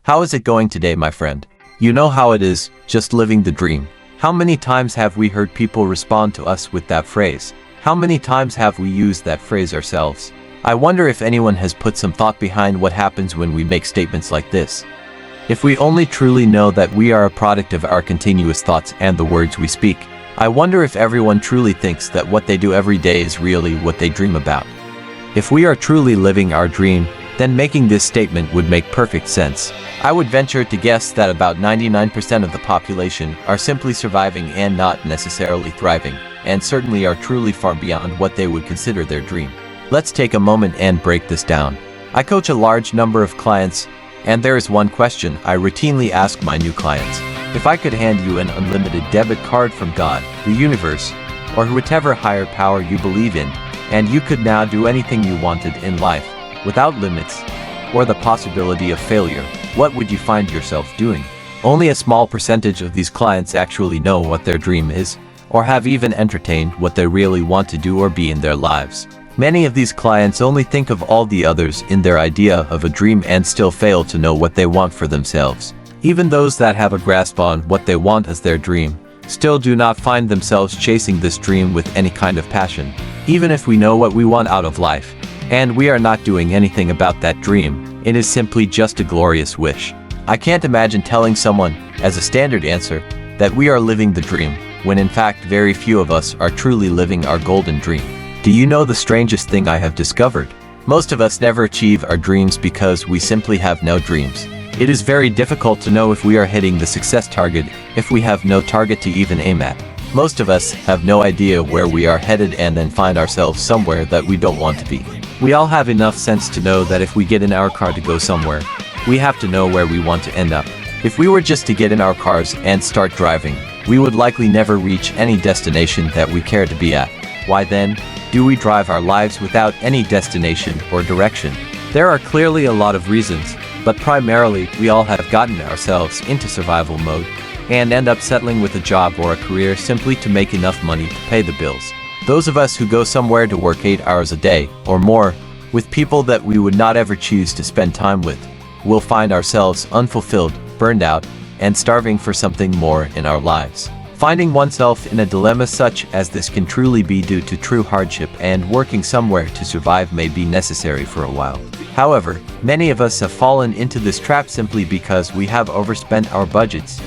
How is it going today, my friend? You know how it is, just living the dream. How many times have we heard people respond to us with that phrase? How many times have we used that phrase ourselves? I wonder if anyone has put some thought behind what happens when we make statements like this. If we only truly know that we are a product of our continuous thoughts and the words we speak, I wonder if everyone truly thinks that what they do every day is really what they dream about. If we are truly living our dream, then making this statement would make perfect sense. I would venture to guess that about 99% of the population are simply surviving and not necessarily thriving, and certainly are truly far beyond what they would consider their dream. Let's take a moment and break this down. I coach a large number of clients, and there is one question I routinely ask my new clients. If I could hand you an unlimited debit card from God, the universe, or whatever higher power you believe in, and you could now do anything you wanted in life, without limits, or the possibility of failure, what would you find yourself doing? Only a small percentage of these clients actually know what their dream is, or have even entertained what they really want to do or be in their lives. Many of these clients only think of all the others in their idea of a dream and still fail to know what they want for themselves. Even those that have a grasp on what they want as their dream, still do not find themselves chasing this dream with any kind of passion. Even if we know what we want out of life, and we are not doing anything about that dream, it is simply just a glorious wish. I can't imagine telling someone, as a standard answer, that we are living the dream, when in fact very few of us are truly living our golden dream. Do you know the strangest thing I have discovered? Most of us never achieve our dreams because we simply have no dreams. It is very difficult to know if we are hitting the success target if we have no target to even aim at. Most of us have no idea where we are headed and then find ourselves somewhere that we don't want to be. We all have enough sense to know that if we get in our car to go somewhere, we have to know where we want to end up. If we were just to get in our cars and start driving, we would likely never reach any destination that we care to be at. Why then do we drive our lives without any destination or direction? There are clearly a lot of reasons, but primarily we all have gotten ourselves into survival mode and end up settling with a job or a career simply to make enough money to pay the bills. Those of us who go somewhere to work 8 hours a day or more with people that we would not ever choose to spend time with will find ourselves unfulfilled, burned out, and starving for something more in our lives. Finding oneself in a dilemma such as this can truly be due to true hardship, and working somewhere to survive may be necessary for a while. However, many of us have fallen into this trap simply because we have overspent our budgets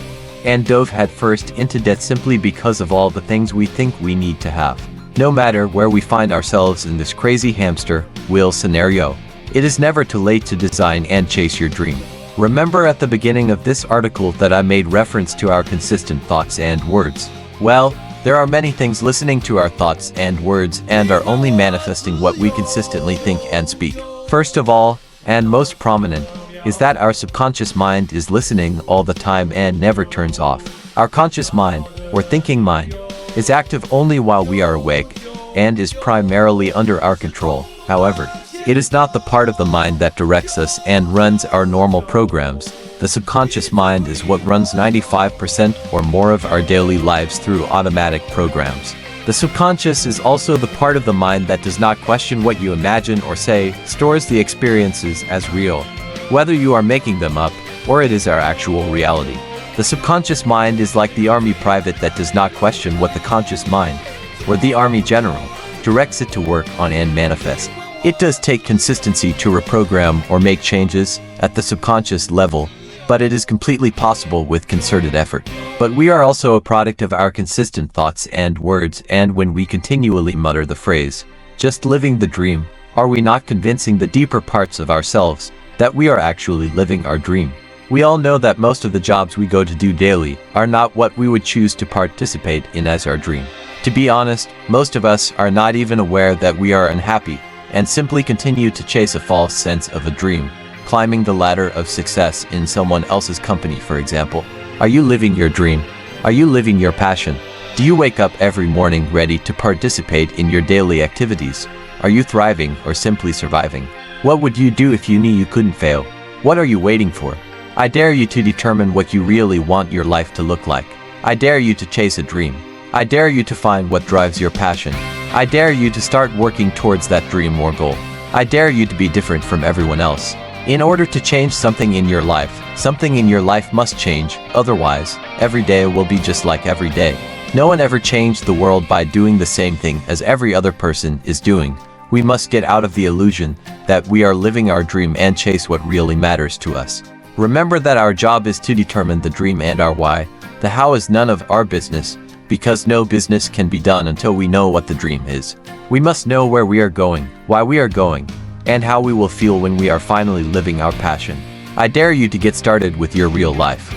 and dove headfirst into debt simply because of all the things we think we need to have. No matter where we find ourselves in this crazy hamster wheel scenario, it is never too late to design and chase your dream. Remember at the beginning of this article that I made reference to our consistent thoughts and words. Well, there are many things listening to our thoughts and words and are only manifesting what we consistently think and speak. First of all, and most prominent, is that our subconscious mind is listening all the time and never turns off. Our conscious mind, or thinking mind, is active only while we are awake, and is primarily under our control. However, it is not the part of the mind that directs us and runs our normal programs. The subconscious mind is what runs 95% or more of our daily lives through automatic programs. The subconscious is also the part of the mind that does not question what you imagine or say, stores the experiences as real, whether you are making them up or it is our actual reality. The subconscious mind is like the army private that does not question what the conscious mind, or the army general, directs it to work on and manifest. It does take consistency to reprogram or make changes at the subconscious level, but it is completely possible with concerted effort. But we are also a product of our consistent thoughts and words, and when we continually mutter the phrase, "just living the dream," are we not convincing the deeper parts of ourselves that we are actually living our dream? We all know that most of the jobs we go to do daily are not what we would choose to participate in as our dream. To be honest, most of us are not even aware that we are unhappy and simply continue to chase a false sense of a dream, climbing the ladder of success in someone else's company, for example. Are you living your dream? Are you living your passion? Do you wake up every morning ready to participate in your daily activities? Are you thriving or simply surviving? What would you do if you knew you couldn't fail? What are you waiting for? I dare you to determine what you really want your life to look like. I dare you to chase a dream. I dare you to find what drives your passion. I dare you to start working towards that dream or goal. I dare you to be different from everyone else. In order to change something in your life must change, otherwise, every day will be just like every day. No one ever changed the world by doing the same thing as every other person is doing. We must get out of the illusion that we are living our dream and chase what really matters to us. Remember that our job is to determine the dream and our why. The how is none of our business, because no business can be done until we know what the dream is. We must know where we are going, why we are going, and how we will feel when we are finally living our passion. I dare you to get started with your real life.